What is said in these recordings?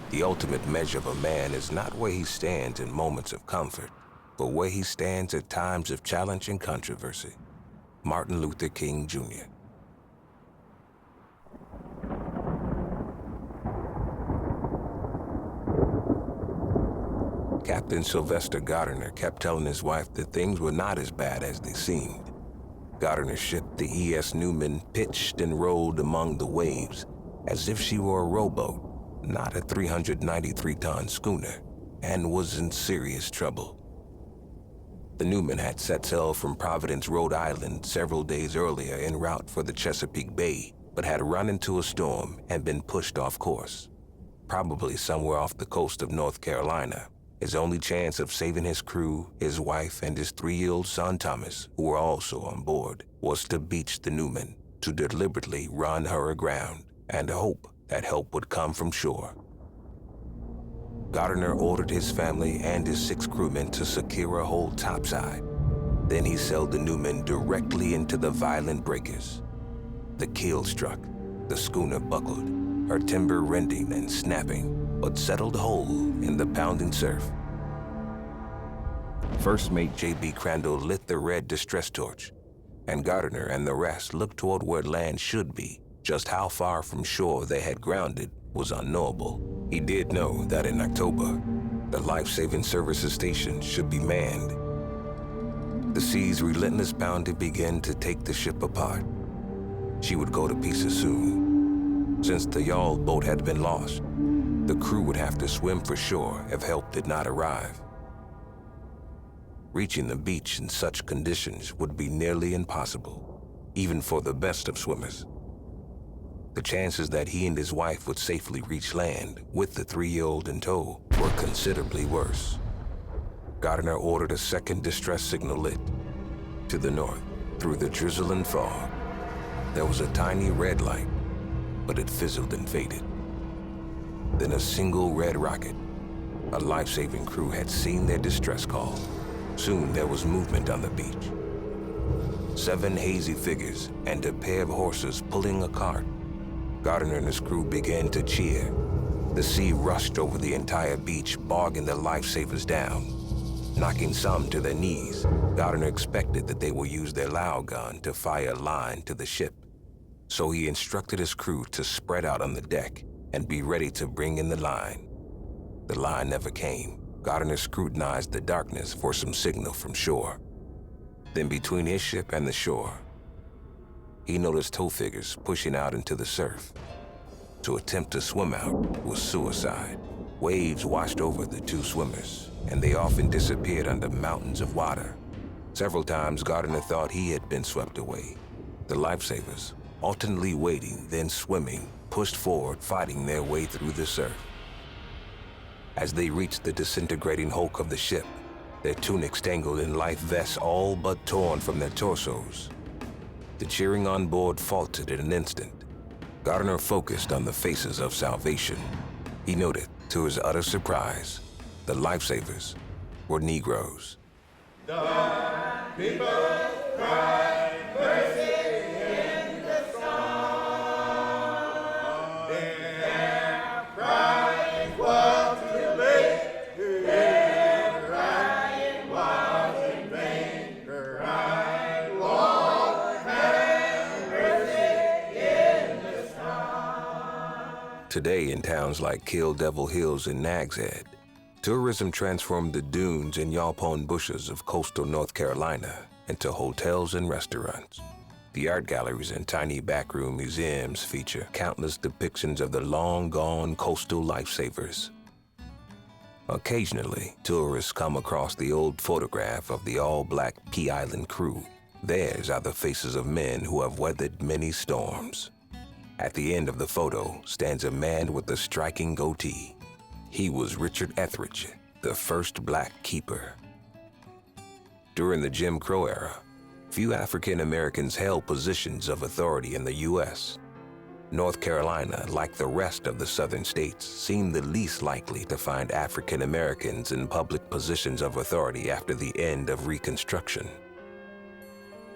The ultimate measure of a man is not where he stands in moments of comfort, but where he stands at times of challenge and controversy. Martin Luther King, Jr. Captain Sylvester Gardiner kept telling his wife that things were not as bad as they seemed. Gardiner's ship, the E.S. Newman, pitched and rolled among the waves as if she were a rowboat, not a 393-ton schooner, and was in serious trouble. The Newman had set sail from Providence, Rhode Island several days earlier en route for the Chesapeake Bay, but had run into a storm and been pushed off course, probably somewhere off the coast of North Carolina. His only chance of saving his crew, his wife, and his 3-year-old son Thomas, who were also on board, was to beach the Newman, to deliberately run her aground, and hope that help would come from shore. Gardiner ordered his family and his 6 crewmen to secure a hold topside. Then he sailed the Newman directly into the violent breakers. The keel struck, the schooner buckled, her timber rending and snapping, but settled whole in the pounding surf. First Mate J.B. Crandall lit the red distress torch, and Gardiner and the rest looked toward where land should be. Just how far from shore they had grounded was unknowable. He did know that in October, the Lifesaving Service station should be manned. The sea's relentless pounding began to take the ship apart. She would go to pieces soon. Since the yawl boat had been lost, the crew would have to swim for shore if help did not arrive. Reaching the beach in such conditions would be nearly impossible, even for the best of swimmers. The chances that he and his wife would safely reach land with the 3-year-old in tow were considerably worse. Gardiner ordered a second distress signal lit. To the north, through the drizzling fog, there was a tiny red light, but it fizzled and faded. Then a single red rocket. A life-saving crew had seen their distress call. Soon there was movement on the beach. 7 hazy figures and a pair of horses pulling a cart. Gardiner and his crew began to cheer. The sea rushed over the entire beach, bogging the lifesavers down, knocking some to their knees. Gardiner expected that they would use their loud gun to fire a line to the ship. So he instructed his crew to spread out on the deck and be ready to bring in the line. The line never came. Gardiner scrutinized the darkness for some signal from shore. Then between his ship and the shore, he noticed tow figures pushing out into the surf. To attempt to swim out was suicide. Waves washed over the 2 swimmers, and they often disappeared under mountains of water. Several times, Gardiner thought he had been swept away. The lifesavers, alternately wading, then swimming, pushed forward, fighting their way through the surf. As they reached the disintegrating hulk of the ship, their tunics tangled in life vests all but torn from their torsos, the cheering on board faltered in an instant. Gardiner focused on the faces of salvation. He noted, to his utter surprise, the lifesavers were Negroes. The people cry mercy in the storm. Their crying was too late. Their crying was in vain. Crying, Lord, have mercy in the storm. Today, in towns like Kill Devil Hills and Nags Head, tourism transformed the dunes and yaupon bushes of coastal North Carolina into hotels and restaurants. The art galleries and tiny backroom museums feature countless depictions of the long-gone coastal lifesavers. Occasionally, tourists come across the old photograph of the all-black Pea Island crew. Theirs are the faces of men who have weathered many storms. At the end of the photo stands a man with a striking goatee. He was Richard Etheridge, the first black keeper. During the Jim Crow era, few African Americans held positions of authority in the U.S. North Carolina, like the rest of the southern states, seemed the least likely to find African Americans in public positions of authority after the end of Reconstruction.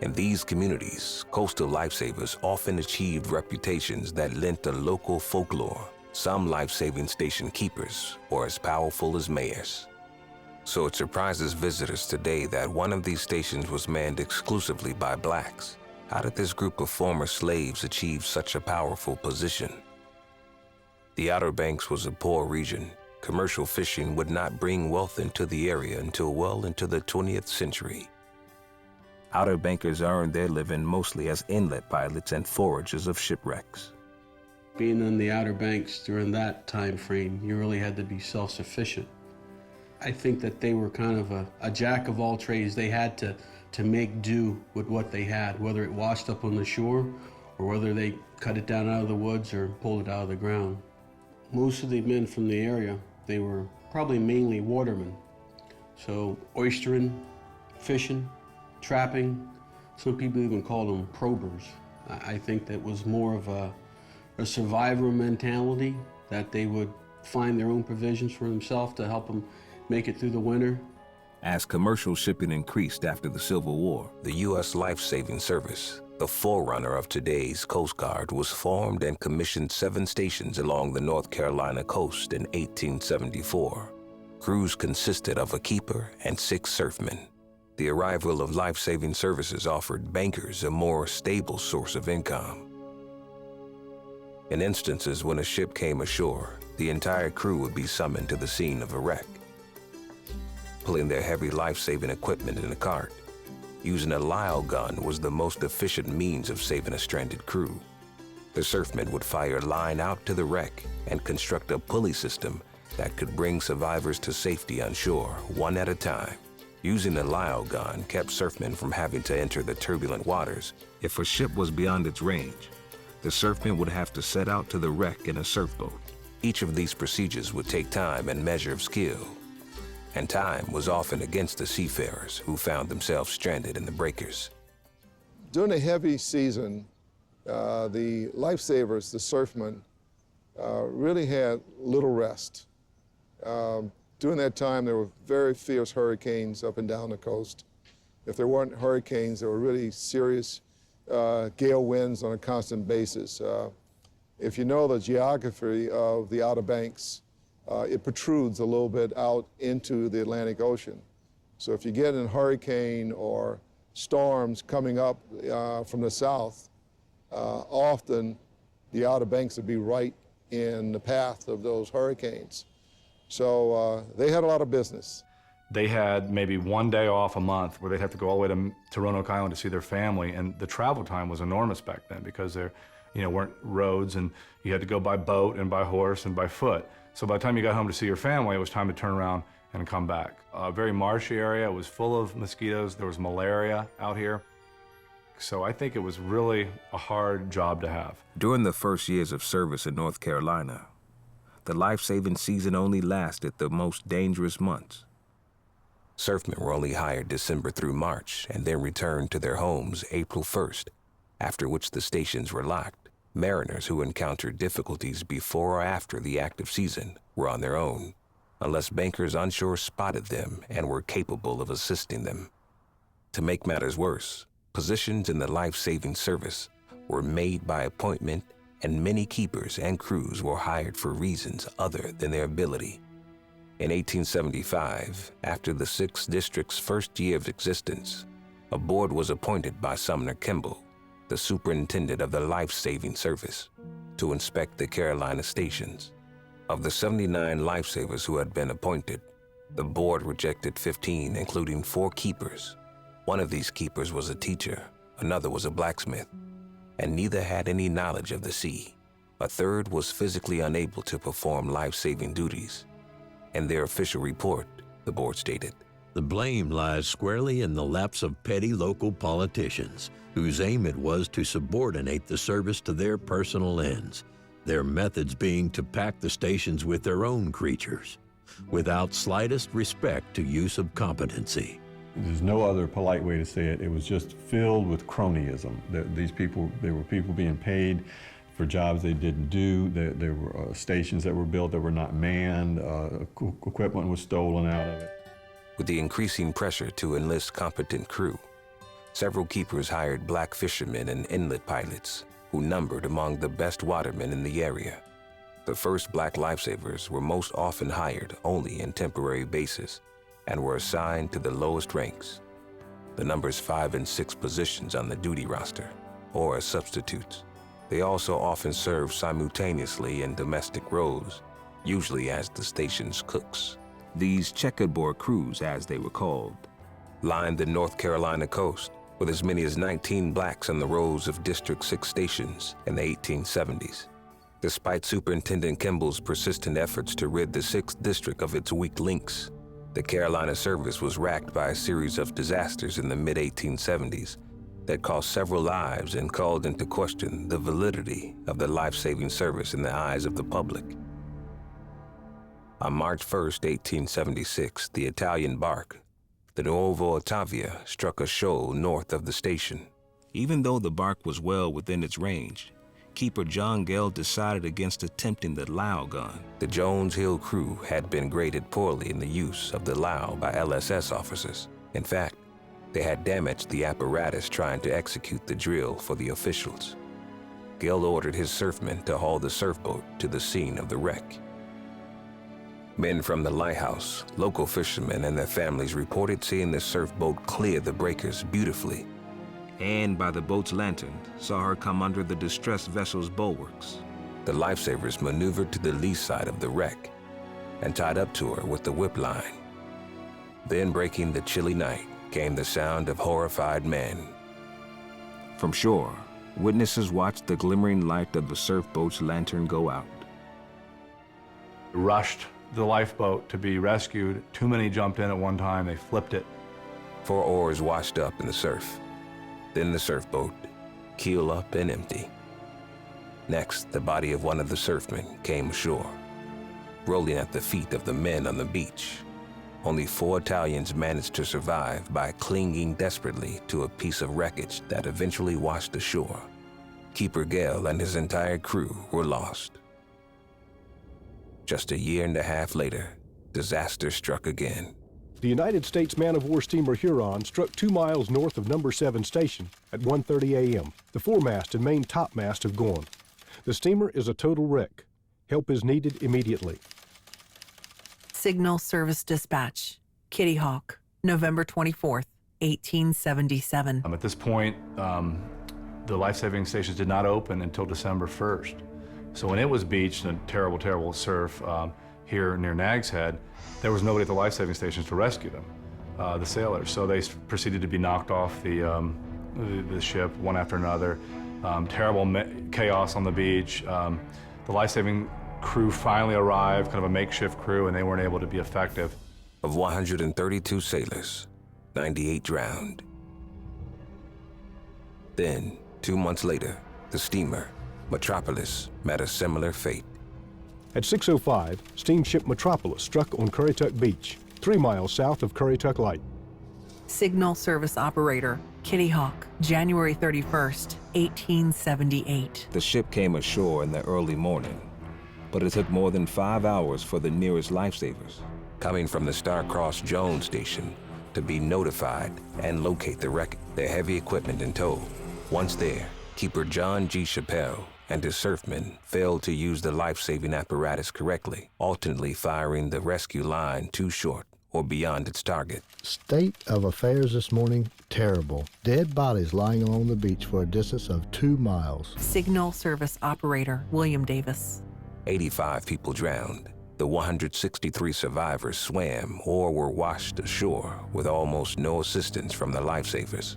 In these communities, coastal lifesavers often achieved reputations that lent a local folklore Some life-saving station keepers were as powerful as mayors. So it surprises visitors today that one of these stations was manned exclusively by blacks. How did this group of former slaves achieve such a powerful position? The Outer Banks was a poor region. Commercial fishing would not bring wealth into the area until well into the 20th century. Outer Bankers earned their living mostly as inlet pilots and foragers of shipwrecks. Being on the Outer Banks during that time frame, you really had to be self-sufficient. I think that they were kind of a jack of all trades. They had to make do with what they had, whether it washed up on the shore or whether they cut it down out of the woods or pulled it out of the ground. Most of the men from the area, they were probably mainly watermen. So oystering, fishing, trapping, some people even call them probers. I think that was more of a survivor mentality, that they would find their own provisions for themselves to help them make it through the winter. As commercial shipping increased after the Civil War, the U.S. Lifesaving Service, the forerunner of today's Coast Guard, was formed and commissioned 7 stations along the North Carolina coast in 1874. Crews consisted of a keeper and 6 surfmen. The arrival of life-saving services offered bankers a more stable source of income. In instances when a ship came ashore, the entire crew would be summoned to the scene of a wreck. Pulling their heavy life-saving equipment in a cart, using a Lyle gun was the most efficient means of saving a stranded crew. The surfmen would fire line out to the wreck and construct a pulley system that could bring survivors to safety on shore, one at a time. Using a Lyle gun kept surfmen from having to enter the turbulent waters. If a ship was beyond its range, the surfmen would have to set out to the wreck in a surfboat. Each of these procedures would take time and measure of skill, and time was often against the seafarers who found themselves stranded in the breakers. During the heavy season, the lifesavers, the surfmen, really had little rest. During that time, there were very fierce hurricanes up and down the coast. If there weren't hurricanes, there were really serious gale winds on a constant basis. If you know the geography of the Outer Banks, it protrudes a little bit out into the Atlantic Ocean. So if you get a hurricane or storms coming up from the south, often the Outer Banks would be right in the path of those hurricanes. So they had a lot of business. They had maybe one day off a month where they'd have to go all the way to Roanoke Island to see their family, and the travel time was enormous back then because there weren't roads, and you had to go by boat and by horse and by foot. So by the time you got home to see your family, it was time to turn around and come back. A very marshy area, it was full of mosquitoes, there was malaria out here. So I think it was really a hard job to have. During the first years of service in North Carolina, the life-saving season only lasted the most dangerous months. Surfmen were only hired December through March and then returned to their homes April 1st, after which the stations were locked. Mariners who encountered difficulties before or after the active season were on their own, unless bankers onshore spotted them and were capable of assisting them. To make matters worse, positions in the life-saving service were made by appointment, and many keepers and crews were hired for reasons other than their ability. In 1875, after the 6th District's first year of existence, a board was appointed by Sumner Kimball, the superintendent of the Lifesaving Service, to inspect the Carolina stations. Of the 79 lifesavers who had been appointed, the board rejected 15, including 4 keepers. One of these keepers was a teacher, another was a blacksmith, and neither had any knowledge of the sea. A third was physically unable to perform life-saving duties. In their official report, the board stated, "The blame lies squarely in the laps of petty local politicians, whose aim it was to subordinate the service to their personal ends, their methods being to pack the stations with their own creatures, without slightest respect to use of competency." There's no other polite way to say it. It was just filled with cronyism. These people, there were people being paid for jobs they didn't do. There were stations that were built that were not manned. Equipment was stolen out of it. With the increasing pressure to enlist competent crew, several keepers hired black fishermen and inlet pilots who numbered among the best watermen in the area. The The first black lifesavers were most often hired only in temporary basis and were assigned to the lowest ranks, the numbers 5 and 6 positions on the duty roster, or as substitutes. They also often served simultaneously in domestic roles, usually as the station's cooks. These checkerboard crews, as they were called, lined the North Carolina coast, with as many as 19 blacks on the rolls of District 6 stations in the 1870s. Despite Superintendent Kimball's persistent efforts to rid the 6th District of its weak links, the Carolina service was racked by a series of disasters in the mid-1870s that cost several lives and called into question the validity of the life-saving service in the eyes of the public. On March 1st, 1876, the Italian bark, the Nuovo Ottavia, struck a shoal north of the station. Even though the bark was well within its range, Keeper John Gale decided against attempting the Lau gun. The Jones Hill crew had been graded poorly in the use of the Lau by LSS officers. In fact, they had damaged the apparatus trying to execute the drill for the officials. Gale ordered his surfmen to haul the surfboat to the scene of the wreck. Men from the lighthouse, local fishermen, and their families reported seeing the surfboat clear the breakers beautifully, and by the boat's lantern saw her come under the distressed vessel's bulwarks. The lifesavers maneuvered to the lee side of the wreck and tied up to her with the whip line. Then, breaking the chilly night, came the sound of horrified men. From shore, witnesses watched the glimmering light of the surfboat's lantern go out. Rushed the lifeboat to be rescued. Too many jumped in at one time. They flipped it. 4 oars washed up in the surf. Then the surfboat, keel up and empty. Next, the body of one of the surfmen came ashore, rolling at the feet of the men on the beach. Only 4 Italians managed to survive by clinging desperately to a piece of wreckage that eventually washed ashore. Keeper Gale and his entire crew were lost. Just a year and a half later, disaster struck again. The United States man-of-war steamer Huron struck 2 miles north of No. 7 station at 1:30 a.m. The foremast and main topmast have gone. The steamer is a total wreck. Help is needed immediately. Signal Service Dispatch, Kitty Hawk, November 24th, 1877. At this point, the life-saving stations did not open until December 1st. So when it was beached in a terrible, terrible surf here near Nag's Head, there was nobody at the life-saving stations to rescue them, the sailors. So they proceeded to be knocked off the ship one after another. Terrible chaos on the beach. The life-saving crew finally arrived, kind of a makeshift crew, and they weren't able to be effective. Of 132 sailors, 98 drowned. Then, 2 months later, the steamer Metropolis met a similar fate. At 6:05, steamship Metropolis struck on Currituck Beach, 3 miles south of Currituck Light. Signal Service Operator, Kitty Hawk, January 31st, 1878. The ship came ashore in the early morning, but it took more than 5 hours for the nearest lifesavers, coming from the Star-Crossed Jones station, to be notified and locate the wreck, their heavy equipment in tow. Once there, Keeper John G. Chappelle and his surfmen failed to use the life-saving apparatus correctly, alternately firing the rescue line too short or beyond its target. State of affairs this morning, terrible. Dead bodies lying along the beach for a distance of 2 miles. Signal Service Operator, William Davis. 85 people drowned. The 163 survivors swam or were washed ashore with almost no assistance from the lifesavers.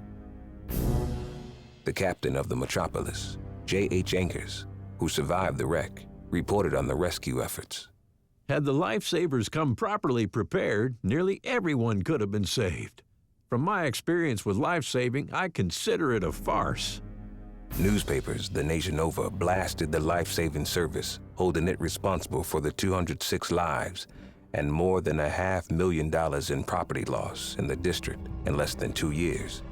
The captain of the Metropolis, J.H. Ankers, who survived the wreck, reported on the rescue efforts. Had the lifesavers come properly prepared, nearly everyone could have been saved. From my experience with life-saving, I consider it a farce. Newspapers the nation over blasted the Lifesaving Service, holding it responsible for the 206 lives and more than $500,000 in property loss in the district in less than 2 years.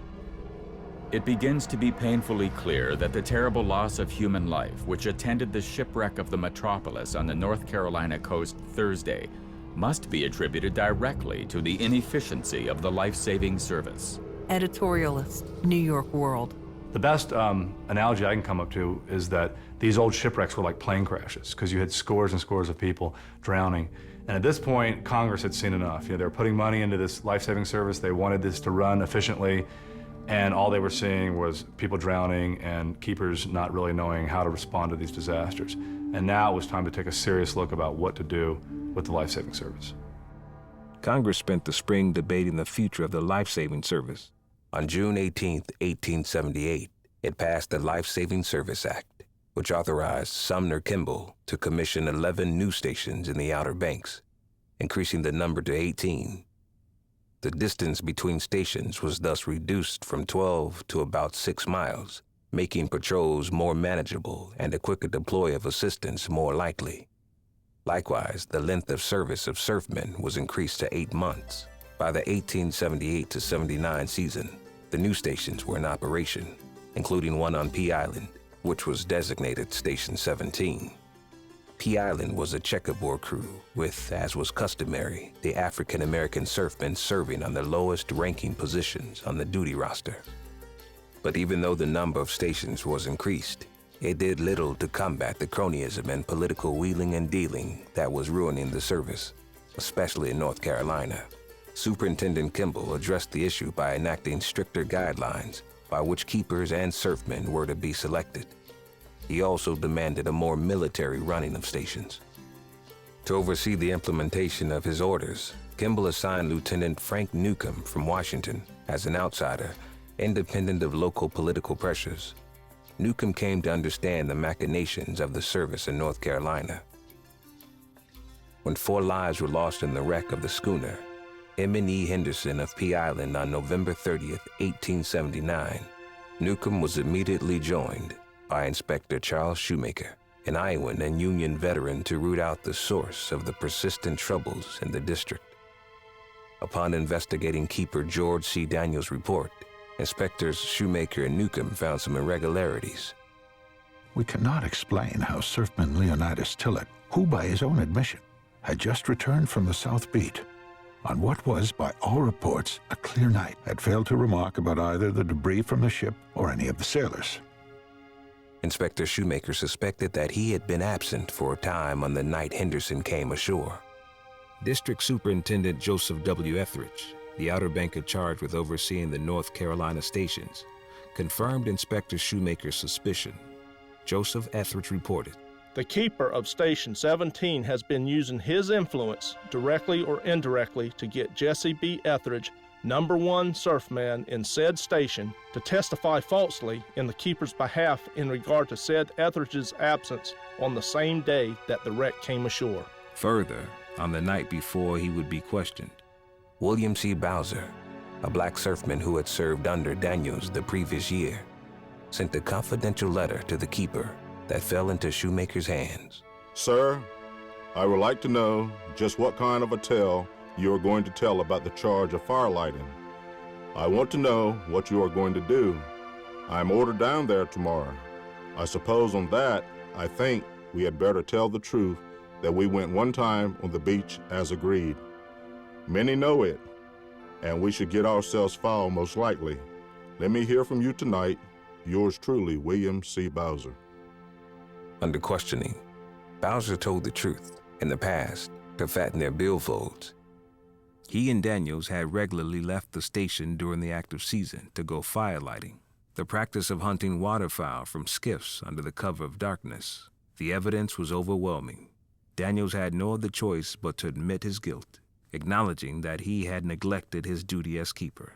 It begins to be painfully clear that the terrible loss of human life which attended the shipwreck of the Metropolis on the North Carolina coast Thursday must be attributed directly to the inefficiency of the life-saving service. Editorialist, New York World. The best analogy I can come up to is that these old shipwrecks were like plane crashes because you had scores and scores of people drowning. And at this point, Congress had seen enough. They were putting money into this life-saving service. They wanted this to run efficiently, and all they were seeing was people drowning and keepers not really knowing how to respond to these disasters. And now it was time to take a serious look about what to do with the life-saving service. Congress spent the spring debating the future of the Lifesaving Service. On June 18, 1878, it passed the Lifesaving Service Act, which authorized Sumner Kimball to commission 11 new stations in the Outer Banks, increasing the number to 18. The distance between stations was thus reduced from 12 to about 6 miles, making patrols more manageable and a quicker deploy of assistance more likely. Likewise, the length of service of surfmen was increased to 8 months. By the 1878 to 79 season, the new stations were in operation, including one on Pea Island, which was designated Station 17. Pea Island was a checkerboard crew with, as was customary, the African-American surfmen serving on the lowest ranking positions on the duty roster. But even though the number of stations was increased, it did little to combat the cronyism and political wheeling and dealing that was ruining the service, especially in North Carolina. Superintendent Kimball addressed the issue by enacting stricter guidelines by which keepers and surfmen were to be selected. He also demanded a more military running of stations. To oversee the implementation of his orders, Kimball assigned Lieutenant Frank Newcomb from Washington as an outsider, independent of local political pressures. Newcomb came to understand the machinations of the service in North Carolina. When 4 lives were lost in the wreck of the schooner, M&E Henderson of Pea Island on November 30th, 1879, Newcomb was immediately joined by Inspector Charles Shoemaker, an Iowan and Union veteran, to root out the source of the persistent troubles in the district. Upon investigating Keeper George C. Daniels' report, Inspectors Shoemaker and Newcomb found some irregularities. We cannot explain how surfman Leonidas Tillett, who by his own admission had just returned from the South Beat, on what was, by all reports, a clear night, had failed to remark about either the debris from the ship or any of the sailors. Inspector Shoemaker suspected that he had been absent for a time on the night Henderson came ashore. District Superintendent Joseph W. Etheridge, the Outer Banker charged with overseeing the North Carolina stations, confirmed Inspector Shoemaker's suspicion. Joseph Etheridge reported, "The keeper of Station 17 has been using his influence, directly or indirectly, to get Jesse B. Etheridge, number 1 surfman in said station, to testify falsely in the keeper's behalf in regard to said Etheridge's absence on the same day that the wreck came ashore." Further, on the night before he would be questioned, William C. Bowser, a black surfman who had served under Daniels the previous year, sent a confidential letter to the keeper that fell into Shoemaker's hands. "Sir, I would like to know just what kind of a tale you are going to tell about the charge of firelighting. I want to know what you are going to do. I am ordered down there tomorrow. I suppose on that, I think we had better tell the truth that we went one time on the beach as agreed. Many know it, and we should get ourselves foul most likely. Let me hear from you tonight. Yours truly, William C. Bowser." Under questioning, Bowser told the truth. In the past, to fatten their billfolds, he and Daniels had regularly left the station during the active season to go firelighting, the practice of hunting waterfowl from skiffs under the cover of darkness. The evidence was overwhelming. Daniels had no other choice but to admit his guilt, acknowledging that he had neglected his duty as keeper.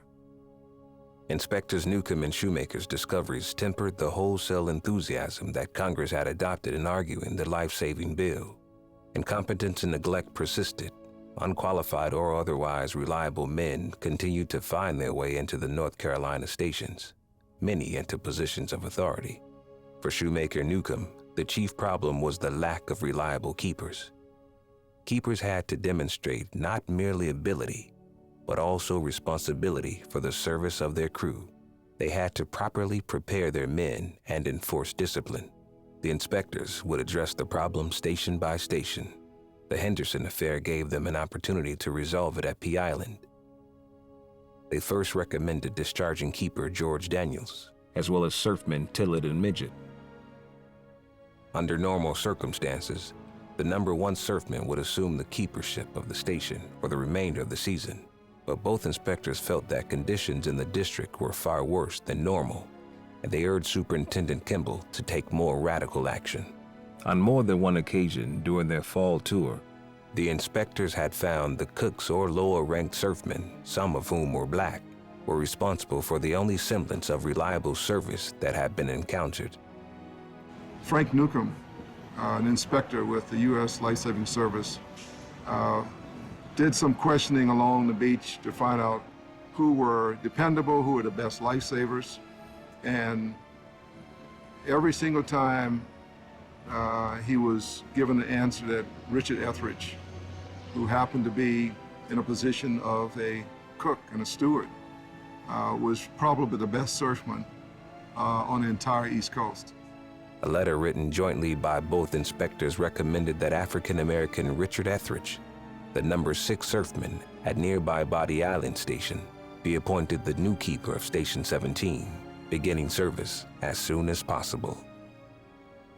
Inspectors Newcomb and Shoemaker's discoveries tempered the wholesale enthusiasm that Congress had adopted in arguing the life-saving bill. Incompetence and neglect persisted. Unqualified or otherwise reliable men continued to find their way into the North Carolina stations, many into positions of authority. For Shoemaker and Newcomb, the chief problem was the lack of reliable keepers. Keepers had to demonstrate not merely ability, but also responsibility for the service of their crew. They had to properly prepare their men and enforce discipline. The inspectors would address the problem station by station. The Henderson affair gave them an opportunity to resolve it at Pea Island. They first recommended discharging Keeper George Daniels, as well as surfmen Tillet and Midget. Under normal circumstances, the number 1 surfman would assume the keepership of the station for the remainder of the season, but both inspectors felt that conditions in the district were far worse than normal, and they urged Superintendent Kimball to take more radical action. On more than one occasion during their fall tour, the inspectors had found the cooks or lower-ranked surfmen, some of whom were black, were responsible for the only semblance of reliable service that had been encountered. Frank Newcomb, an inspector with the U.S. Lifesaving Service, did some questioning along the beach to find out who were dependable, who were the best lifesavers, and every single time he was given the answer that Richard Etheridge, who happened to be in a position of a cook and a steward, was probably the best surfman on the entire East Coast. A letter written jointly by both inspectors recommended that African-American Richard Etheridge, the number 6 surfman at nearby Pea Island Station, be appointed the new keeper of Station 17, beginning service as soon as possible.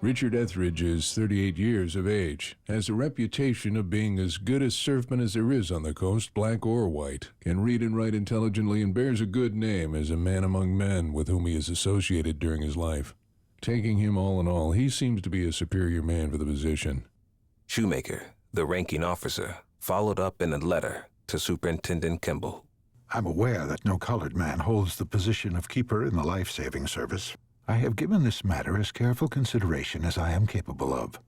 Richard Etheridge is 38 years of age, has a reputation of being as good a surfman as there is on the coast, black or white, can read and write intelligently, and bears a good name as a man among men with whom he is associated during his life. Taking him all in all, he seems to be a superior man for the position. Shoemaker, the ranking officer, followed up in a letter to Superintendent Kimball. I'm aware that no colored man holds the position of keeper in the Lifesaving Service. I have given this matter as careful consideration as I am capable of,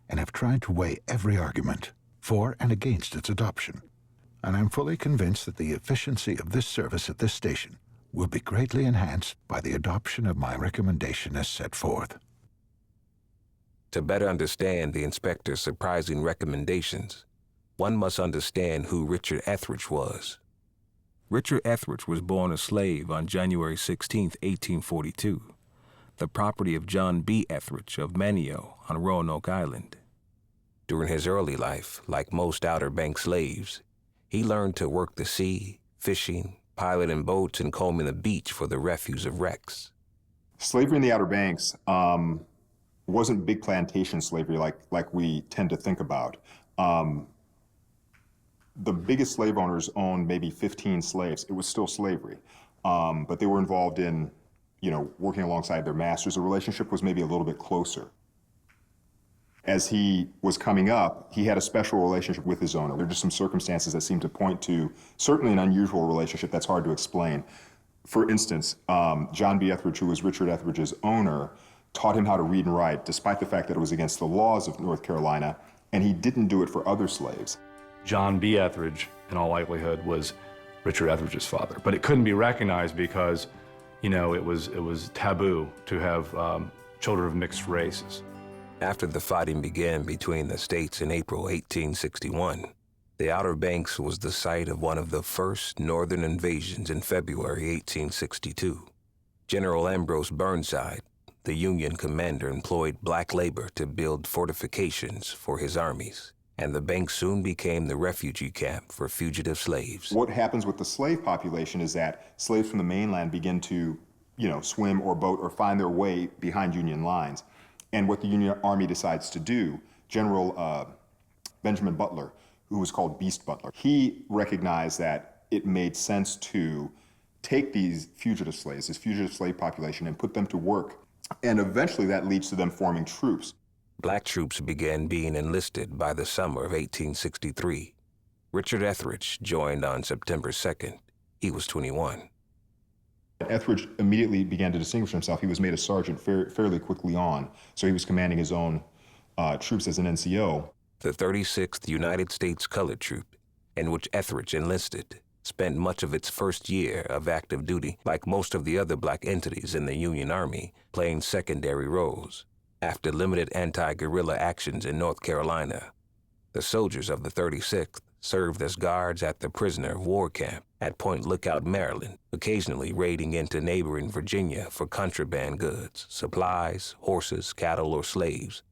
and have tried to weigh every argument for and against its adoption. And I'm fully convinced that the efficiency of this service at this station will be greatly enhanced by the adoption of my recommendation as set forth. To better understand the inspector's surprising recommendations, one must understand who Richard Etheridge was. Richard Etheridge was born a slave on January 16, 1842, the property of John B. Etheridge of Manio on Roanoke Island. During his early life, like most Outer Banks slaves, he learned to work the sea, fishing, piloting boats, and combing the beach for the refuse of wrecks. Slavery in the Outer Banks wasn't big plantation slavery like we tend to think about. The biggest slave owners owned maybe 15 slaves. It was still slavery, but they were involved in, working alongside their masters. The relationship was maybe a little bit closer. As he was coming up, he had a special relationship with his owner. There are just some circumstances that seem to point to certainly an unusual relationship that's hard to explain. For instance, John B. Etheridge, who was Richard Etheridge's owner, taught him how to read and write, despite the fact that it was against the laws of North Carolina, and he didn't do it for other slaves. John B. Etheridge, in all likelihood, was Richard Etheridge's father, but it couldn't be recognized because, it was taboo to have children of mixed races. After the fighting began between the states in April 1861, the Outer Banks was the site of one of the first northern invasions in February 1862. General Ambrose Burnside, the Union commander, employed black labor to build fortifications for his armies, and the Banks soon became the refugee camp for fugitive slaves. What happens with the slave population is that slaves from the mainland begin to, swim or boat or find their way behind Union lines. And what the Union Army decides to do, General Benjamin Butler, who was called Beast Butler, he recognized that it made sense to take these fugitive slaves, this fugitive slave population, and put them to work. And eventually that leads to them forming troops. Black troops began being enlisted by the summer of 1863. Richard Etheridge joined on September 2nd. He was 21. Etheridge immediately began to distinguish himself. He was made a sergeant fairly quickly on, so he was commanding his own troops as an NCO. The 36th United States Colored Troop, in which Etheridge enlisted, spent much of its first year of active duty, like most of the other black entities in the Union Army, playing secondary roles. After limited anti-guerrilla actions in North Carolina, the soldiers of the 36th served as guards at the prisoner of war camp at Point Lookout, Maryland, occasionally raiding into neighboring Virginia for contraband goods, supplies, horses, cattle, or slaves.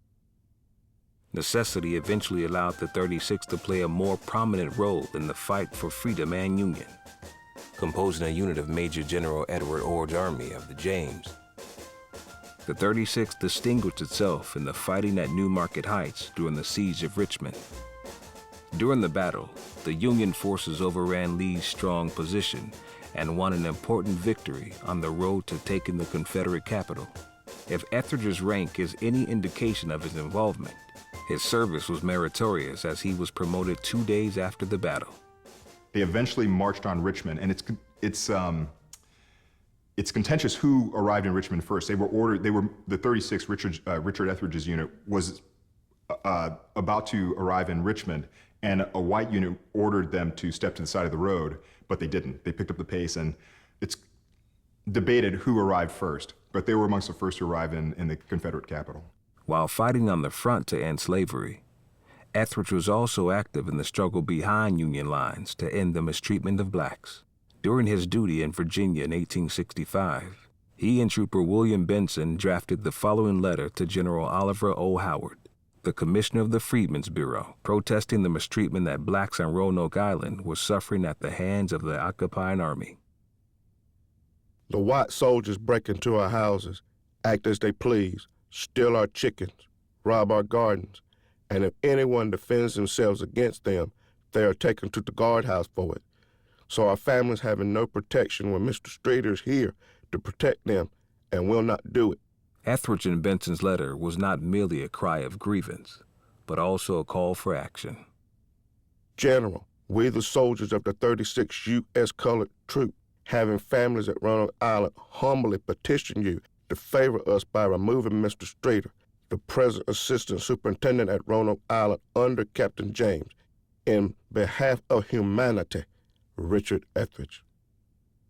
Necessity eventually allowed the 36th to play a more prominent role in the fight for freedom and union. Composing a unit of Major General Edward Ord's Army of the James, The 36th distinguished itself in the fighting at New Market Heights during the Siege of Richmond. During the battle, the Union forces overran Lee's strong position and won an important victory on the road to taking the Confederate capital. If Etheridge's rank is any indication of his involvement, his service was meritorious as he was promoted 2 days after the battle. They eventually marched on Richmond, and it's contentious who arrived in Richmond first. The 36th Richard Etheridge's unit was about to arrive in Richmond, and a white unit ordered them to step to the side of the road, but they didn't. They picked up the pace, and it's debated who arrived first, but they were amongst the first to arrive in the Confederate capital. While fighting on the front to end slavery, Etheridge was also active in the struggle behind Union lines to end the mistreatment of blacks. During his duty in Virginia in 1865, he and Trooper William Benson drafted the following letter to General Oliver O. Howard, the commissioner of the Freedmen's Bureau, protesting the mistreatment that blacks on Roanoke Island were suffering at the hands of the occupying army. The white soldiers break into our houses, act as they please, steal our chickens, rob our gardens, and if anyone defends themselves against them, they are taken to the guardhouse for it. So our families having no protection when Mr. Streeter is here to protect them and will not do it. Etheridge and Benson's letter was not merely a cry of grievance, but also a call for action. General, we the soldiers of the 36th U.S. Colored Troop, having families at Roanoke Island, humbly petition you to favor us by removing Mr. Streeter, the present Assistant Superintendent at Roanoke Island under Captain James, in behalf of humanity, Richard Etheridge.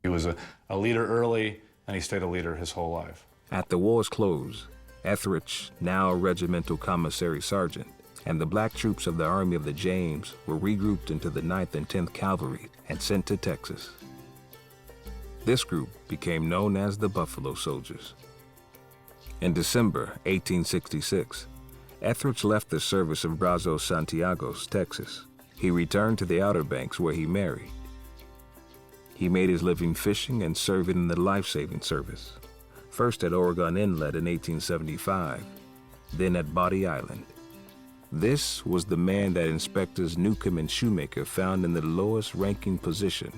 He was a leader early, and he stayed a leader his whole life. At the war's close, Etheridge, now a regimental commissary sergeant, and the black troops of the Army of the James were regrouped into the 9th and 10th Cavalry and sent to Texas. This group became known as the Buffalo Soldiers. In December 1866, Etheridge left the service of Brazos Santiago's, Texas. He returned to the Outer Banks where he married. He made his living fishing and serving in the Lifesaving Service, first at Oregon Inlet in 1875, then at Pea Island. This was the man that Inspectors Newcomb and Shoemaker found in the lowest ranking position.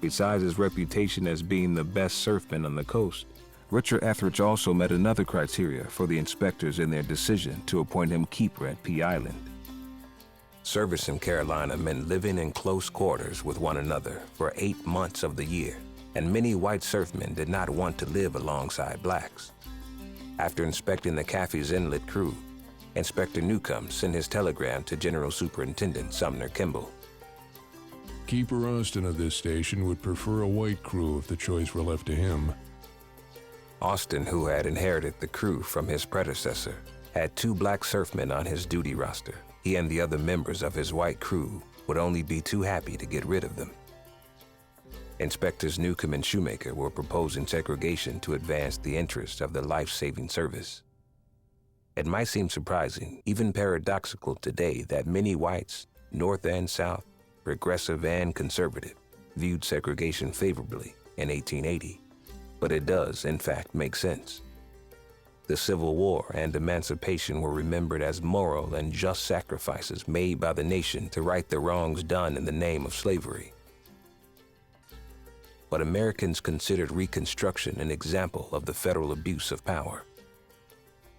Besides his reputation as being the best surfman on the coast, Richard Etheridge also met another criteria for the inspectors in their decision to appoint him keeper at Pea Island. Service in Carolina meant living in close quarters with one another for 8 months of the year, and many white surfmen did not want to live alongside blacks. After inspecting the Caffey's Inlet crew, Inspector Newcomb sent his telegram to General Superintendent Sumner Kimball. Keeper Austin of this station would prefer a white crew if the choice were left to him. Austin, who had inherited the crew from his predecessor, had 2 black surfmen on his duty roster. He and the other members of his white crew would only be too happy to get rid of them. Inspectors Newcomb and Shoemaker were proposing segregation to advance the interests of the Lifesaving Service. It might seem surprising, even paradoxical today, that many whites, North and South, progressive and conservative, viewed segregation favorably in 1880. But it does, in fact, make sense. The Civil War and emancipation were remembered as moral and just sacrifices made by the nation to right the wrongs done in the name of slavery. But Americans considered Reconstruction an example of the federal abuse of power.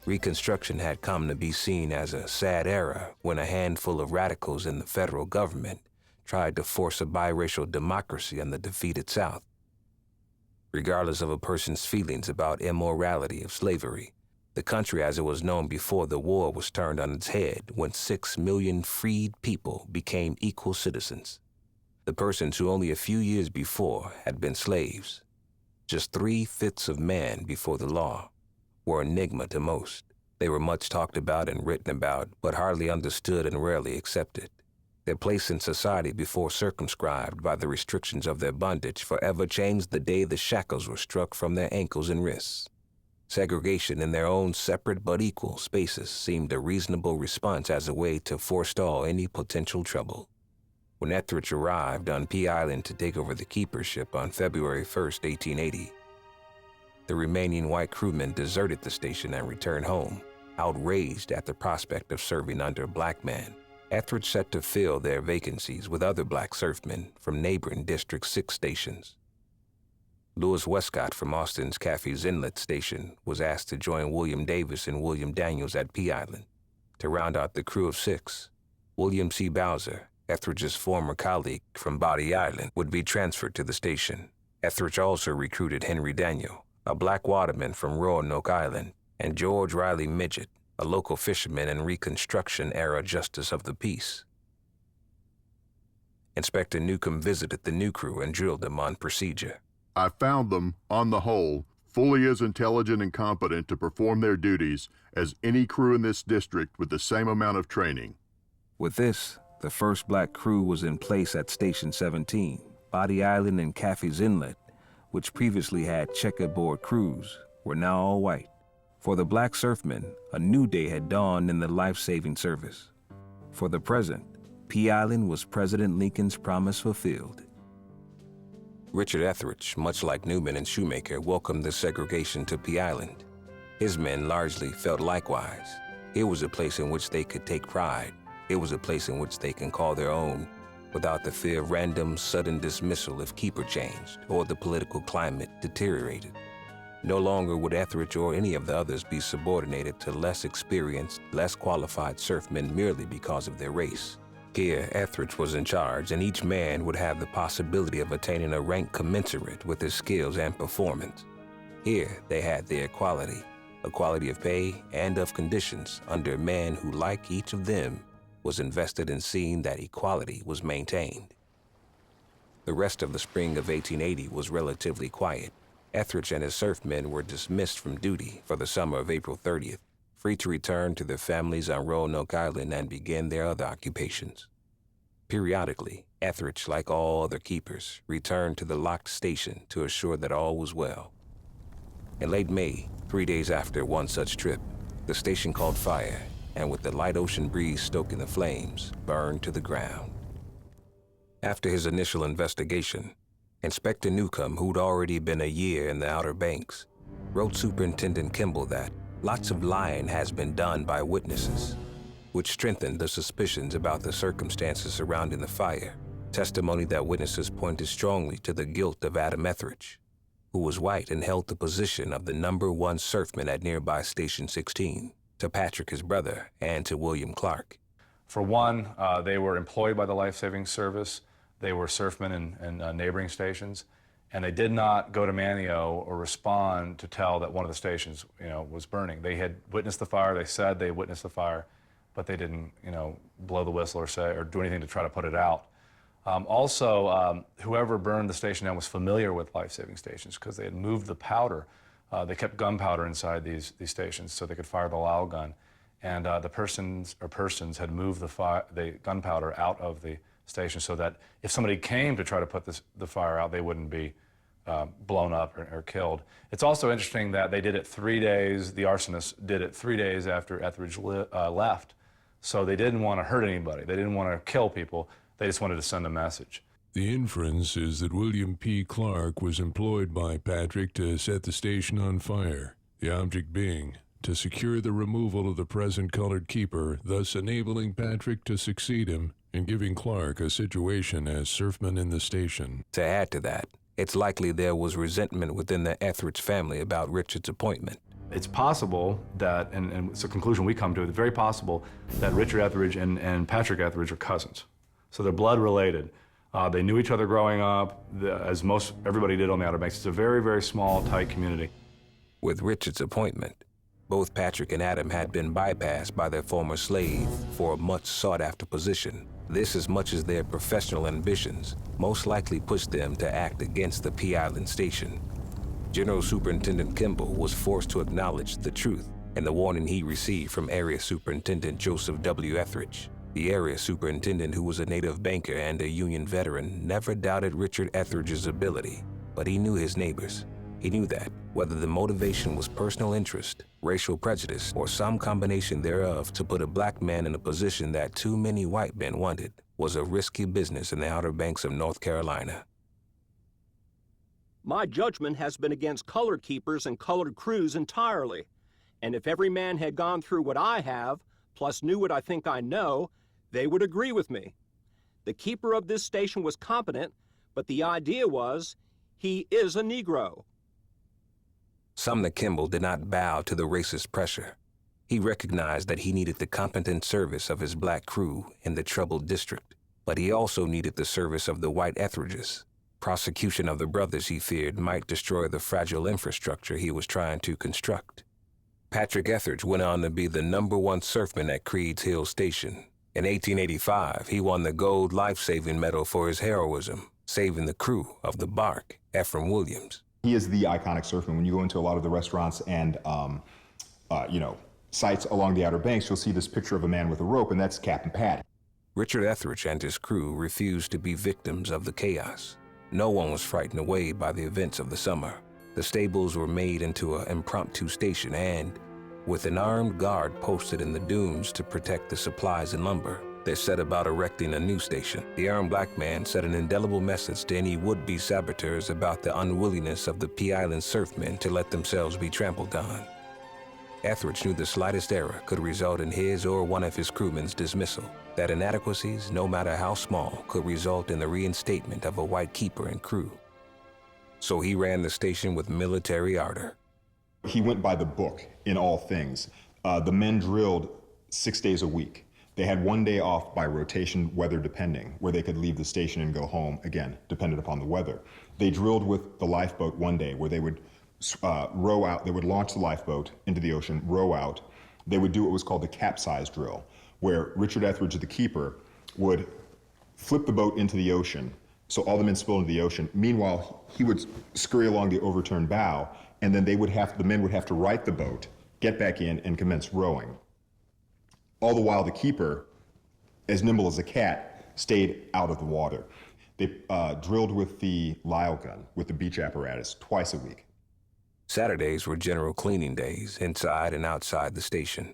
Reconstruction had come to be seen as a sad era when a handful of radicals in the federal government tried to force a biracial democracy on the defeated South. Regardless of a person's feelings about immorality of slavery, the country as it was known before the war was turned on its head when 6 million freed people became equal citizens. The persons who only a few years before had been slaves, just 3/5 of man before the law, were enigma to most. They were much talked about and written about, but hardly understood and rarely accepted. Their place in society before circumscribed by the restrictions of their bondage forever changed the day the shackles were struck from their ankles and wrists. Segregation in their own separate but equal spaces seemed a reasonable response as a way to forestall any potential trouble. When Etheridge arrived on Pea Island to take over the keepership on February 1st, 1880, The remaining white crewmen deserted the station and returned home, outraged at the prospect of serving under a black man. Etheridge set to fill their vacancies with other black surfmen from neighboring District 6 stations. Lewis Westcott from Austin's Caffey's Inlet Station was asked to join William Davis and William Daniels at Pea Island. To round out the crew of 6, William C. Bowser, Etheridge's former colleague from Pea Island, would be transferred to the station. Etheridge also recruited Henry Daniel, a black waterman from Roanoke Island, and George Riley Midget, a local fisherman and Reconstruction-era justice of the peace. Inspector Newcomb visited the new crew and drilled them on procedure. I found them, on the whole, fully as intelligent and competent to perform their duties as any crew in this district with the same amount of training. With this, the first black crew was in place at Station 17, Pea Island and Caffey's Inlet, which previously had checkerboard crews, were now all white. For the black surfmen, a new day had dawned in the Lifesaving Service. For the present, Pea Island was President Lincoln's promise fulfilled. Richard Etheridge, much like Newman and Shoemaker, welcomed the segregation to Pea Island. His men largely felt likewise. It was a place in which they could take pride. It was a place in which they can call their own, without the fear of random, sudden dismissal if Keeper changed or the political climate deteriorated. No longer would Etheridge or any of the others be subordinated to less experienced, less qualified surfmen merely because of their race. Here, Etheridge was in charge, and each man would have the possibility of attaining a rank commensurate with his skills and performance. Here, they had their equality of pay and of conditions under a man who, like each of them, was invested in seeing that equality was maintained. The rest of the spring of 1880 was relatively quiet. Etheridge and his surfmen were dismissed from duty for the summer of April 30th, free to return to their families on Roanoke Island and begin their other occupations. Periodically, Etheridge, like all other keepers, returned to the locked station to assure that all was well. In late May, 3 days after one such trip, the station caught fire, and with the light ocean breeze stoking the flames, burned to the ground. After his initial investigation, Inspector Newcomb, who'd already been a year in the Outer Banks, wrote Superintendent Kimball that lots of lying has been done by witnesses, which strengthened the suspicions about the circumstances surrounding the fire. Testimony that witnesses pointed strongly to the guilt of Adam Etheridge, who was white and held the position of the #1 surfman at nearby Station 16, to Patrick, his brother, and to William Clark. For one, they were employed by the Lifesaving Service. They were surfmen in neighboring stations, and they did not go to Manio or respond to tell that one of the stations, was burning. They had witnessed the fire. They said they witnessed the fire, but they didn't, blow the whistle or do anything to try to put it out. Also, whoever burned the station down was familiar with life-saving stations because they had moved the powder. They kept gunpowder inside these stations so they could fire the Lao gun, and the persons had moved the gunpowder out of the station so that if somebody came to try to put the fire out, they wouldn't be blown up or killed. It's also interesting that they did it 3 days, the arsonists did it 3 days after Etheridge left. So they didn't want to hurt anybody. They didn't want to kill people. They just wanted to send a message. The inference is that William P. Clark was employed by Patrick to set the station on fire, the object being to secure the removal of the present colored keeper, thus enabling Patrick to succeed him and giving Clark a situation as surfman in the station. To add to that, it's likely there was resentment within the Etheridge family about Richard's appointment. It's possible that, and it's a conclusion we come to, it's very possible that Richard Etheridge and Patrick Etheridge are cousins. So they're blood related. They knew each other growing up, as everybody did on the Outer Banks. It's a very, very small, tight community. With Richard's appointment, both Patrick and Adam had been bypassed by their former slave for a much sought-after position. This, as much as their professional ambitions, most likely pushed them to act against the Pea Island Station. General Superintendent Kimball was forced to acknowledge the truth in the warning he received from Area Superintendent Joseph W. Etheridge. The area superintendent, who was a native banker and a Union veteran, never doubted Richard Etheridge's ability, but he knew his neighbors. He knew that, whether the motivation was personal interest, racial prejudice, or some combination thereof, to put a black man in a position that too many white men wanted was a risky business in the Outer Banks of North Carolina. My judgment has been against colored keepers and colored crews entirely. And if every man had gone through what I have, plus knew what I think I know, they would agree with me. The keeper of this station was competent, but the idea was, he is a Negro. Sumner Kimball did not bow to the racist pressure. He recognized that he needed the competent service of his black crew in the troubled district, but he also needed the service of the white Etheridges. Prosecution of the brothers, he feared, might destroy the fragile infrastructure he was trying to construct. Patrick Etheridge went on to be the #1 surfman at Creed's Hill Station. In 1885, he won the Gold Lifesaving Medal for his heroism, saving the crew of the bark, Ephraim Williams. He is the iconic surfman. When you go into a lot of the restaurants and, sites along the Outer Banks, you'll see this picture of a man with a rope, and that's Captain Pat. Richard Etheridge and his crew refused to be victims of the chaos. No one was frightened away by the events of the summer. The stables were made into an impromptu station and, with an armed guard posted in the dunes to protect the supplies and lumber, they set about erecting a new station. The armed black man sent an indelible message to any would-be saboteurs about the unwillingness of the Pea Island Turfmen to let themselves be trampled on. Etheridge knew the slightest error could result in his or one of his crewmen's dismissal, that inadequacies, no matter how small, could result in the reinstatement of a white keeper and crew. So he ran the station with military ardor. He went by the book in all things. The men drilled 6 days a week. They had 1 day off by rotation, weather depending, where they could leave the station and go home, again, dependent upon the weather. They drilled with the lifeboat 1 day, where they would row out. They would launch the lifeboat into the ocean, row out. They would do what was called the capsize drill, where Richard Etheridge, the keeper, would flip the boat into the ocean, so all the men spill into the ocean. Meanwhile, he would scurry along the overturned bow, and then the men would have to right the boat, get back in, and commence rowing. All the while, the keeper, as nimble as a cat, stayed out of the water. They drilled with the Lyle gun, with the beach apparatus, twice a week. Saturdays were general cleaning days, inside and outside the station.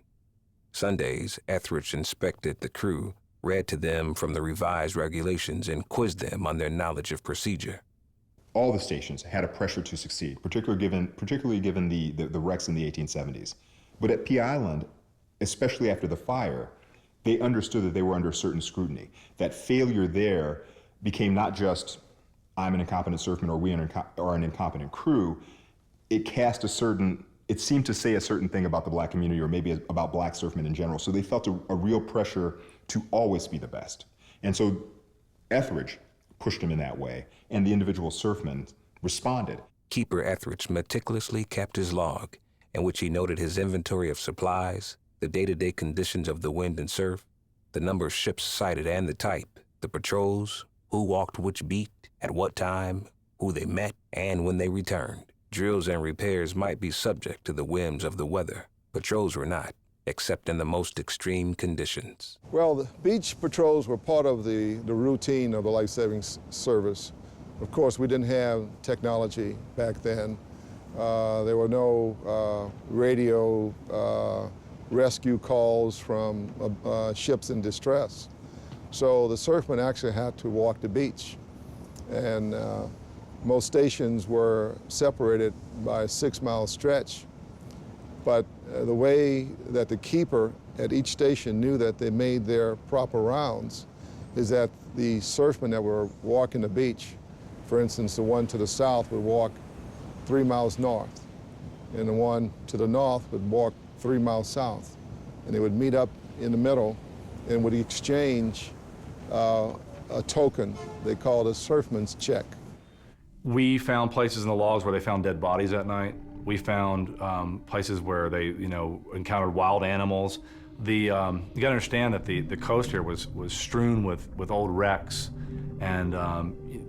Sundays, Etheridge inspected the crew, read to them from the revised regulations, and quizzed them on their knowledge of procedure. All the stations had a pressure to succeed, particularly given the wrecks in the 1870s. But at Pea Island, especially after the fire, they understood that they were under certain scrutiny. That failure there became not just, I'm an incompetent surfman or we are an incompetent crew. It seemed to say a certain thing about the black community, or maybe about black surfmen in general. So they felt a real pressure to always be the best. And so Etheridge pushed him in that way, and the individual surfmen responded. Keeper Etheridge meticulously kept his log, in which he noted his inventory of supplies, the day-to-day conditions of the wind and surf, the number of ships sighted and the type, the patrols, who walked which beat, at what time, who they met, and when they returned. Drills and repairs might be subject to the whims of the weather. Patrols were not, except in the most extreme conditions. Well, the beach patrols were part of the routine of the Lifesaving Service. Of course, we didn't have technology back then. There were no radio rescue calls from ships in distress. So the surfmen actually had to walk the beach. And most stations were separated by a 6-mile stretch. But the way that the keeper at each station knew that they made their proper rounds is that the surfmen that were walking the beach, for instance, the one to the south would walk 3 miles north, and the one to the north would walk 3 miles south. And they would meet up in the middle and would exchange a token they called a surfman's check. We found places in the logs where they found dead bodies at night. We found places where they, encountered wild animals. You gotta understand that the coast here was strewn with old wrecks, and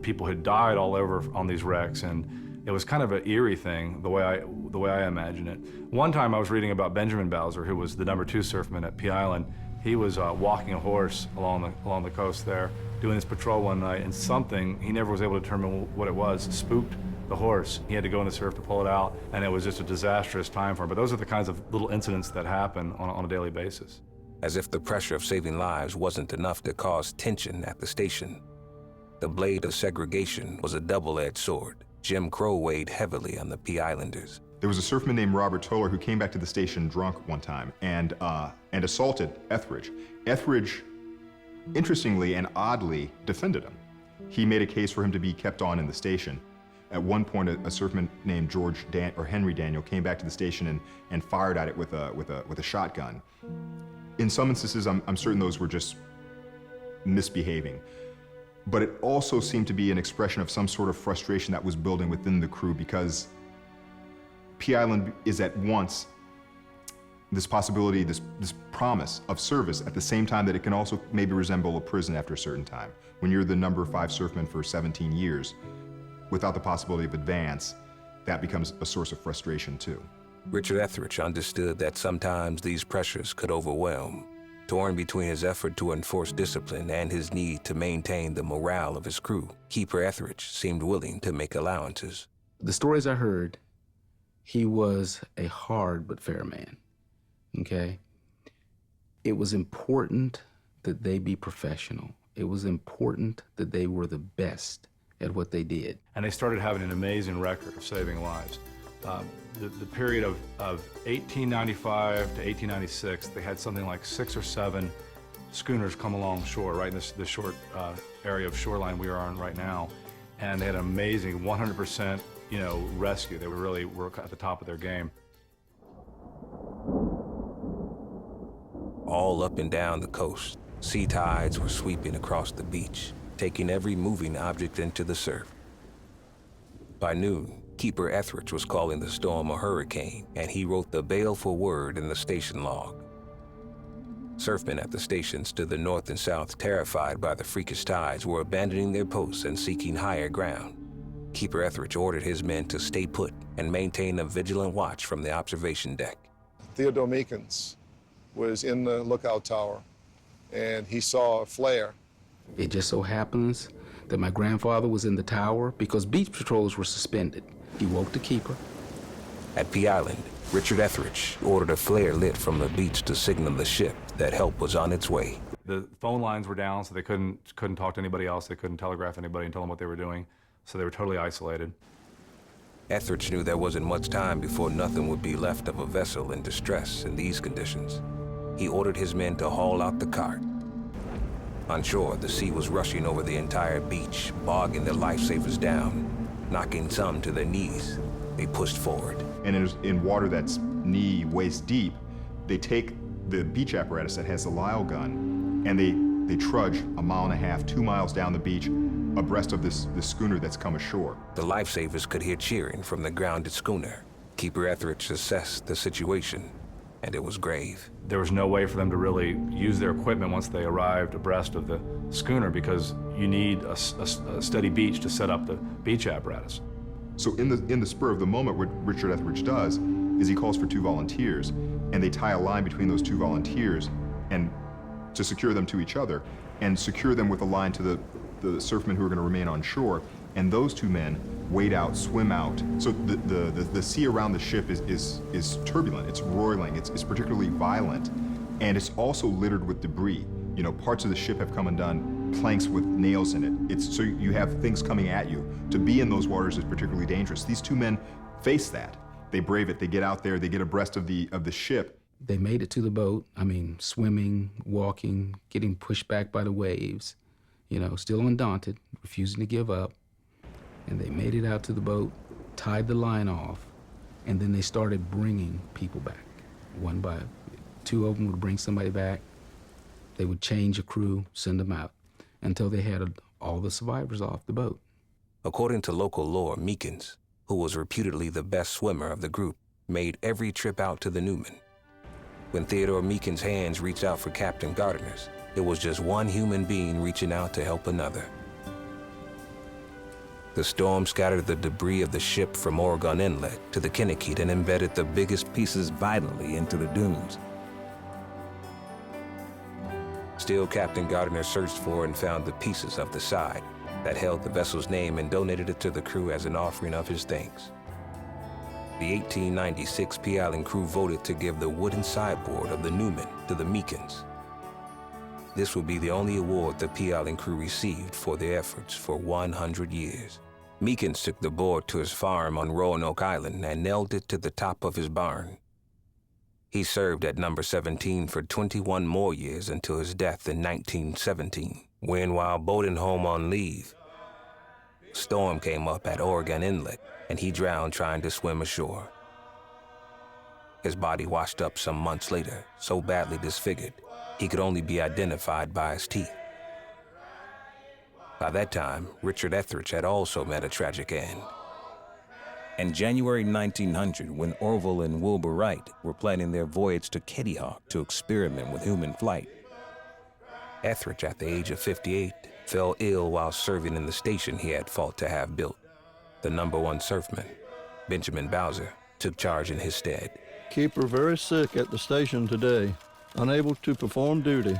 people had died all over on these wrecks, and it was kind of an eerie thing, the way I imagine it. One time I was reading about Benjamin Bowser, who was the #2 surfman at Pea Island. He was walking a horse along the coast there, doing his patrol one night, and something, he never was able to determine what it was, spooked the horse. He had to go in the surf to pull it out, and it was just a disastrous time for him. But those are the kinds of little incidents that happen on a daily basis. As if the pressure of saving lives wasn't enough to cause tension at the station, the blade of segregation was a double-edged sword. Jim Crow weighed heavily on the Pea Islanders. There was a surfman named Robert Toller who came back to the station drunk one time and assaulted Etheridge. Etheridge, interestingly and oddly, defended him. He made a case for him to be kept on in the station. At one point, a surfman named Henry Daniel came back to the station and fired at it with a shotgun. In some instances, I'm certain those were just misbehaving. But it also seemed to be an expression of some sort of frustration that was building within the crew, because Pea Island is at once this possibility, this promise of service, at the same time that it can also maybe resemble a prison after a certain time. When you're the number 5 surfman for 17 years, without the possibility of advance, that becomes a source of frustration too. Richard Etheridge understood that sometimes these pressures could overwhelm. Torn between his effort to enforce discipline and his need to maintain the morale of his crew, Keeper Etheridge seemed willing to make allowances. The stories I heard, he was a hard but fair man, okay? It was important that they be professional. It was important that they were the best at what they did. And they started having an amazing record of saving lives. The period of 1895 to 1896, they had something like 6 or 7 schooners come along shore, right in this short area of shoreline we are on right now. And they had an amazing 100%, rescue. They were at the top of their game. All up and down the coast, sea tides were sweeping across the beach, taking every moving object into the surf. By noon, Keeper Etheridge was calling the storm a hurricane, and he wrote the baleful word in the station log. Surfmen at the stations to the north and south, terrified by the freakish tides, were abandoning their posts and seeking higher ground. Keeper Etheridge ordered his men to stay put and maintain a vigilant watch from the observation deck. Theodore Meekins was in the lookout tower, and he saw a flare. It just so happens that my grandfather was in the tower because beach patrols were suspended. He woke the keeper. At Pea Island, Richard Etheridge ordered a flare lit from the beach to signal the ship that help was on its way. The phone lines were down, so they couldn't talk to anybody else. They couldn't telegraph anybody and tell them what they were doing, so they were totally isolated. Etheridge knew there wasn't much time before nothing would be left of a vessel in distress in these conditions. He ordered his men to haul out the cart. On shore, the sea was rushing over the entire beach, bogging the lifesavers down, knocking some to their knees. They pushed forward. And in water that's knee, waist deep, they take the beach apparatus that has the Lyle gun, and they trudge 1.5 miles, 2 miles down the beach, abreast of this schooner that's come ashore. The lifesavers could hear cheering from the grounded schooner. Keeper Etheridge assessed the situation, and it was grave. There was no way for them to really use their equipment once they arrived abreast of the schooner, because you need a steady beach to set up the beach apparatus. So in the spur of the moment, what Richard Etheridge does is he calls for 2 volunteers, and they tie a line between those 2 volunteers and to secure them to each other, and secure them with a line to the surfmen who are going to remain on shore. And those 2 men wade out, swim out. So the sea around the ship is turbulent, it's roiling, it's particularly violent, and it's also littered with debris. Parts of the ship have come undone, planks with nails in it. So you have things coming at you. To be in those waters is particularly dangerous. These 2 men face that. They brave it, they get out there, they get abreast of the ship. They made it to the boat. Swimming, walking, getting pushed back by the waves, still undaunted, refusing to give up. And they made it out to the boat, tied the line off, and then they started bringing people back. 1 by 2 of them would bring somebody back. They would change a crew, send them out, until they had all the survivors off the boat. According to local lore, Meekins, who was reputedly the best swimmer of the group, made every trip out to the Newman. When Theodore Meekins' hands reached out for Captain Gardner's, it was just one human being reaching out to help another. The storm scattered the debris of the ship from Oregon Inlet to the Kennekeet and embedded the biggest pieces violently into the dunes. Still, Captain Gardner searched for and found the pieces of the side that held the vessel's name and donated it to the crew as an offering of his thanks. The 1896 Pea Island crew voted to give the wooden sideboard of the Newman to the Meekins. This would be the only award the Pea Island crew received for their efforts for 100 years. Meekins took the board to his farm on Roanoke Island and nailed it to the top of his barn. He served at number 17 for 21 more years until his death in 1917, when, while boating home on leave, a storm came up at Oregon Inlet, and he drowned trying to swim ashore. His body washed up some months later, so badly disfigured, he could only be identified by his teeth. By that time, Richard Etheridge had also met a tragic end. In January 1900, when Orville and Wilbur Wright were planning their voyage to Kitty Hawk to experiment with human flight, Etheridge, at the age of 58, fell ill while serving in the station he had fought to have built. The #1 surfman, Benjamin Bowser, took charge in his stead. Keeper very sick at the station today, unable to perform duty.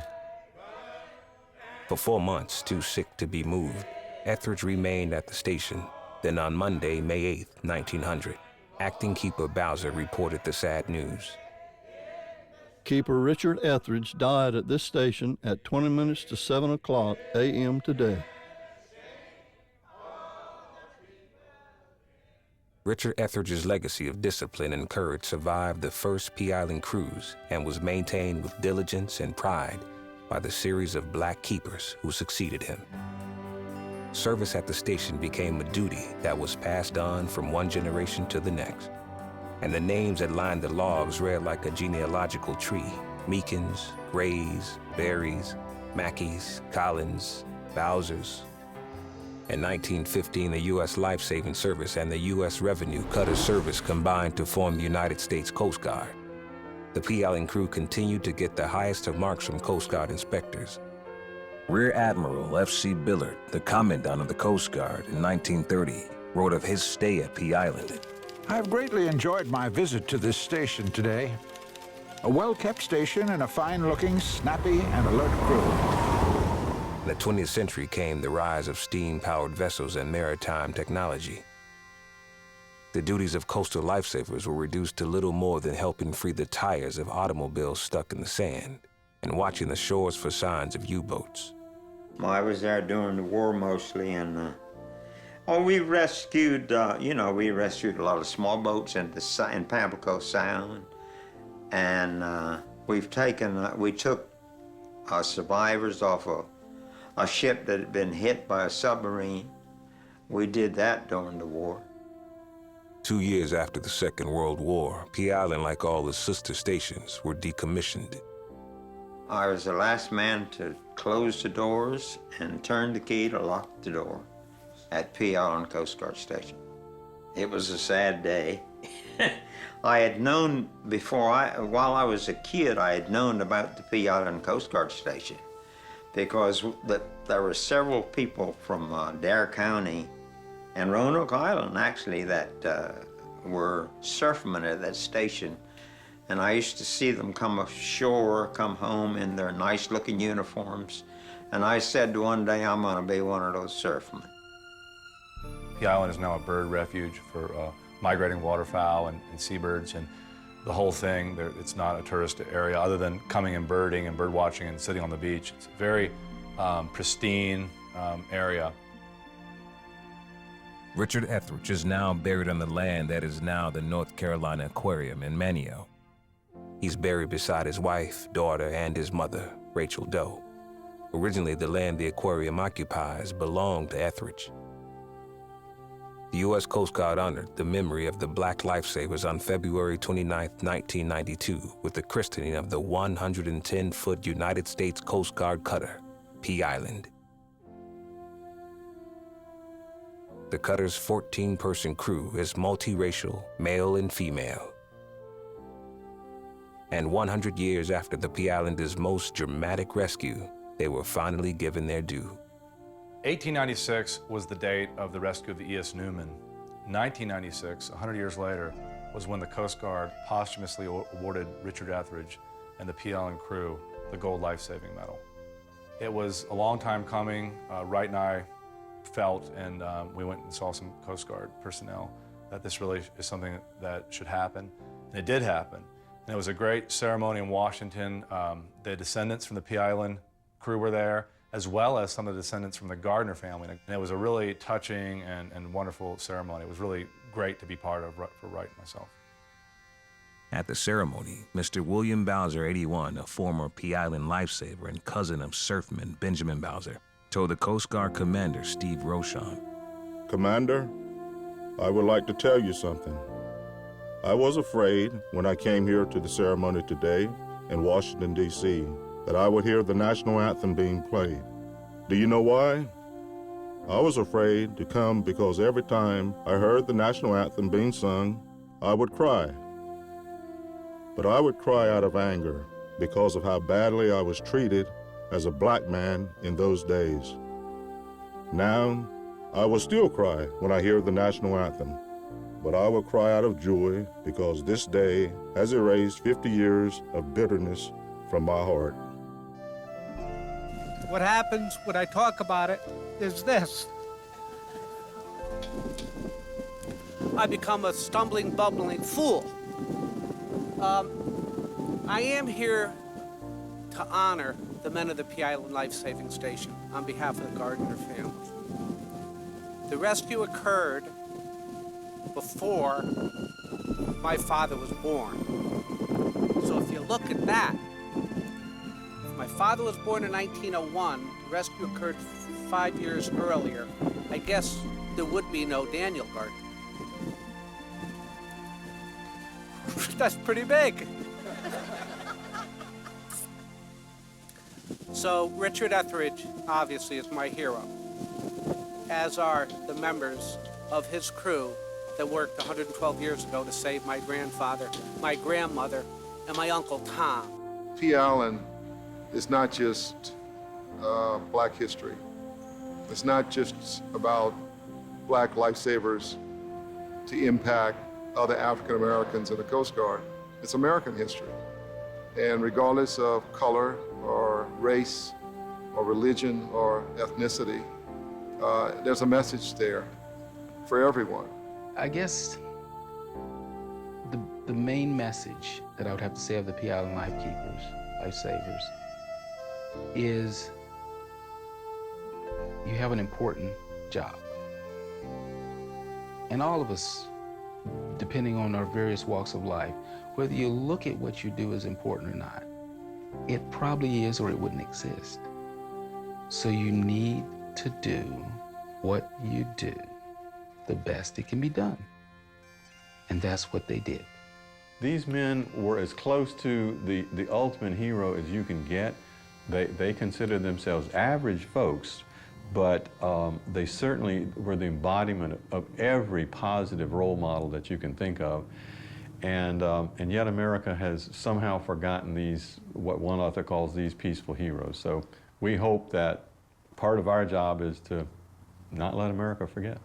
For 4 months, too sick to be moved, Etheridge remained at the station. Then on Monday, May 8, 1900, acting Keeper Bowser reported the sad news. Keeper Richard Etheridge died at this station at 20 minutes to 7 o'clock a.m. today. Richard Etheridge's legacy of discipline and courage survived the first Pea Island cruise and was maintained with diligence and pride by the series of black keepers who succeeded him. Service at the station became a duty that was passed on from one generation to the next, and the names that lined the logs read like a genealogical tree: Meekins, Grays, Berries, Mackeys, Collins, Bowsers. In 1915, the U.S. Lifesaving Service and the U.S. Revenue Cutter Service combined to form the United States Coast Guard. The Pea Island crew continued to get the highest of marks from Coast Guard inspectors. Rear Admiral F.C. Billard, the Commandant of the Coast Guard in 1930, wrote of his stay at Pea Island. I've greatly enjoyed my visit to this station today. A well-kept station and a fine-looking, snappy, and alert crew. In the 20th century came the rise of steam-powered vessels and maritime technology. The duties of coastal lifesavers were reduced to little more than helping free the tires of automobiles stuck in the sand and watching the shores for signs of U-boats. I was there during the war mostly, and we rescued, we rescued a lot of small boats in Pamlico Sound, and we took survivors off a ship that had been hit by a submarine. We did that during the war. 2 years after the Second World War, Pea Island, like all its sister stations, were decommissioned. I was the last man to close the doors and turn the key to lock the door at Pea Island Coast Guard Station. It was a sad day. I had known while I was a kid, I had known about the Pea Island Coast Guard Station because there were several people from Dare County and Roanoke Island, actually, that were surfmen at that station. And I used to see them come ashore, come home in their nice-looking uniforms. And I said one day, I'm going to be one of those surfmen. Pea Island is now a bird refuge for migrating waterfowl and seabirds, and the whole thing, it's not a tourist area other than coming and birding and bird watching and sitting on the beach. It's a very pristine area. Richard Etheridge is now buried on the land that is now the North Carolina Aquarium in Manio. He's buried beside his wife, daughter, and his mother, Rachel Doe. Originally, the land the aquarium occupies belonged to Etheridge. The U.S. Coast Guard honored the memory of the black lifesavers on February 29, 1992, with the christening of the 110-foot United States Coast Guard cutter, Pea Island. The cutter's 14-person crew is multiracial, male and female. And 100 years after the Pea Islander's most dramatic rescue, they were finally given their due. 1896 was the date of the rescue of the E.S. Newman. 1996, 100 years later, was when the Coast Guard posthumously awarded Richard Etheridge and the Pea Island crew the Gold Lifesaving Medal. It was a long time coming. Wright and I felt, and we went and saw some Coast Guard personnel, that this really is something that should happen. And it did happen. And it was a great ceremony in Washington. The descendants from the Pea Island crew were there, as well as some of the descendants from the Gardner family. And it was a really touching and wonderful ceremony. It was really great to be part of for Wright and myself. At the ceremony, Mr. William Bowser, 81, a former Pea Island lifesaver and cousin of surfman Benjamin Bowser, told the Coast Guard Commander Steve Rochon, Commander, I would like to tell you something. I was afraid when I came here to the ceremony today in Washington, D.C., that I would hear the national anthem being played. Do you know why? I was afraid to come because every time I heard the national anthem being sung, I would cry. But I would cry out of anger because of how badly I was treated as a black man in those days. Now, I will still cry when I hear the national anthem, but I will cry out of joy because this day has erased 50 years of bitterness from my heart. What happens when I talk about it is this. I become a stumbling, bumbling fool. I am here to honor the men of the Pea Island Lifesaving Station on behalf of the Gardner family. The rescue occurred before my father was born. So if you look at that, if my father was born in 1901, the rescue occurred 5 years earlier, I guess there would be no Daniel Gardner. That's pretty big. So Richard Etheridge, obviously, is my hero, as are the members of his crew that worked 112 years ago to save my grandfather, my grandmother, and my Uncle Tom. Pea Island is not just black history. It's not just about black lifesavers to impact other African Americans in the Coast Guard. It's American history. And regardless of color or race or religion or ethnicity, there's a message there for everyone. I guess the main message that I would have to say of the Pea Island Lifesavers, is you have an important job. And all of us, depending on our various walks of life, whether you look at what you do as important or not, it probably is or it wouldn't exist. So you need to do what you do the best it can be done. And that's what they did. These men were as close to the ultimate hero as you can get. They considered themselves average folks, but they certainly were the embodiment of every positive role model that you can think of. And yet America has somehow forgotten these, what one author calls these peaceful heroes. So we hope that part of our job is to not let America forget.